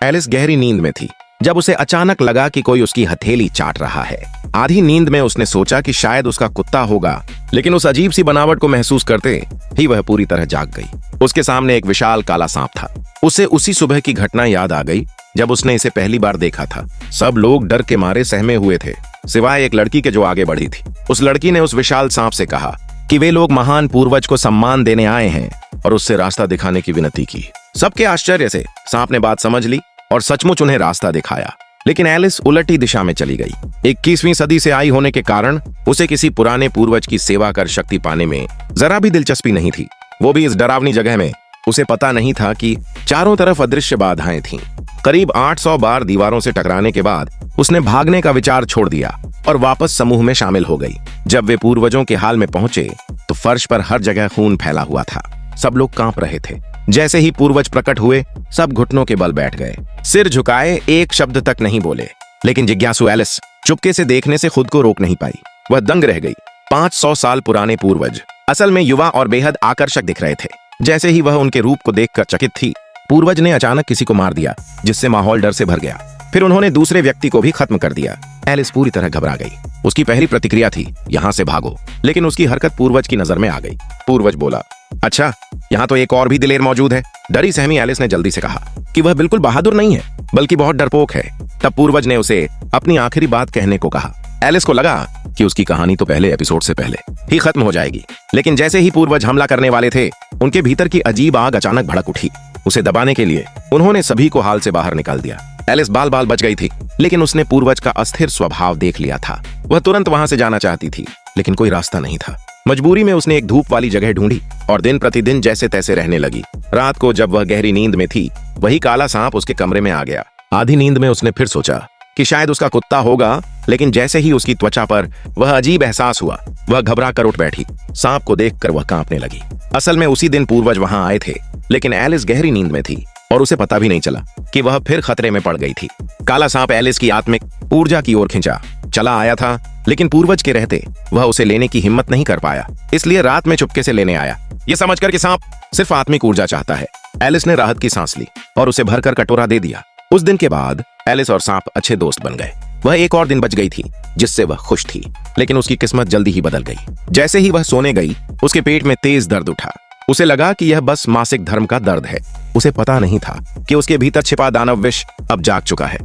Alice गहरी नींद में थी जब उसे अचानक लगा कि कोई उसकी हथेली चाट रहा है। आधी नींद में उसने सोचा कि शायद उसका कुत्ता होगा, लेकिन उस अजीब सी बनावट को महसूस करते ही वह पूरी तरह जाग गई। उसके सामने एक विशाल काला सांप था। उसे उसी सुबह की घटना याद आ गई जब उसने इसे पहली बार देखा था। सब लोग डर के मारे सहमे हुए थे, सिवाय एक लड़की के जो आगे बढ़ी थी। उस लड़की ने उस विशाल सांप से कहा कि वे लोग महान पूर्वज को सम्मान देने आए हैं और उससे रास्ता दिखाने की विनती की। सबके आश्चर्य से सांप ने बात समझ ली और सचमुच उन्हें रास्ता दिखाया। लेकिन एलिस उलटी दिशा में चली गई। 21वीं सदी से आई होने के कारण उसे किसी पुराने पूर्वज की सेवा कर शक्ति पाने में जरा भी दिलचस्पी नहीं थी, वो भी इस डरावनी जगह में। उसे पता नहीं था कि चारों तरफ अदृश्य बाधाएं थीं। करीब 800 बार दीवारों से टकराने के बाद उसने भागने का विचार छोड़ दिया और वापस समूह में शामिल हो गई। जब वे पूर्वजों के हाल में पहुंचे तो फर्श पर हर जगह खून फैला हुआ था। सब लोग कांप रहे थे। जैसे ही पूर्वज प्रकट हुए, सब घुटनों के बल बैठ गए, सिर झुकाए, एक शब्द तक नहीं बोले। लेकिन जिज्ञासु एलिस चुपके से देखने से खुद को रोक नहीं पाई। वह दंग रह गई। 500 साल पुराने पूर्वज असल में युवा और बेहद आकर्षक दिख रहे थे। जैसे ही वह उनके रूप को देखकर चकित थी, पूर्वज ने अचानक किसी को मार दिया, जिससे माहौल डर से भर गया। फिर उन्होंने दूसरे व्यक्ति को भी खत्म कर दिया। एलिस पूरी तरह घबरा गई। उसकी पहली प्रतिक्रिया थी यहाँ से भागो, लेकिन उसकी हरकत पूर्वज की नजर में आ गई। पूर्वज बोला, अच्छा, यहाँ तो एक और भी दिलेर मौजूद है। डरी सहमी एलिस ने जल्दी से कहा कि वह बिल्कुल बहादुर नहीं है, बल्कि बहुत डरपोक है। तब पूर्वज ने उसे अपनी आखिरी बात कहने को कहा। एलिस को लगा कि उसकी कहानी तो पहले एपिसोड से पहले ही खत्म हो जाएगी। लेकिन जैसे ही पूर्वज हमला करने वाले थे, उनके भीतर की अजीब आग अचानक भड़क उठी। उसे दबाने के लिए उन्होंने सभी को हाल से बाहर निकाल दिया। एलिस बाल बाल बच गई थी, लेकिन उसने पूर्वज का अस्थिर स्वभाव देख लिया था। वह तुरंत वहां से जाना चाहती थी, लेकिन कोई रास्ता नहीं था। मजबूरी में उसने एक धूप वाली जगह ढूंढी और दिन प्रतिदिन जैसे तैसे रहने लगी। रात को जब वह गहरी नींद में थी, वही काला सांप उसके कमरे में आ गया। आधी नींद में उसने फिर सोचा कि शायद उसका कुत्ता होगा, लेकिन जैसे ही उसकी त्वचा पर वह अजीब एहसास हुआ, वह घबरा कर उठ बैठी। सांप को देखकर वह कांपने लगी। असल में उसी दिन पूर्वज वहां आए थे, लेकिन एलिस गहरी नींद में थी और उसे पता भी नहीं चला कि वह फिर खतरे में पड़ गई थी। काला सांप एलिस की आत्मिक ऊर्जा की ओर खिंचा चला आया था, लेकिन पूर्वज के रहते वह उसे लेने की हिम्मत नहीं कर पाया, इसलिए रात में चुपके से लेने आया, ये समझकर कि सांप सिर्फ आत्मिक ऊर्जा चाहता है। एलिस ने राहत की सांस ली और उसे भरकर कटोरा दे दिया। उस दिन के बाद एलिस और सांप अच्छे दोस्त बन गए। वह एक और दिन बच गई थी, जिससे वह खुश थी, लेकिन उसकी किस्मत जल्दी ही बदल गई। जैसे ही वह सोने गई, उसके पेट में तेज दर्द उठा। उसे लगा कि यह बस मासिक धर्म का दर्द है। उसे पता नहीं था कि उसके भीतर छिपा दानव विष अब जाग चुका है।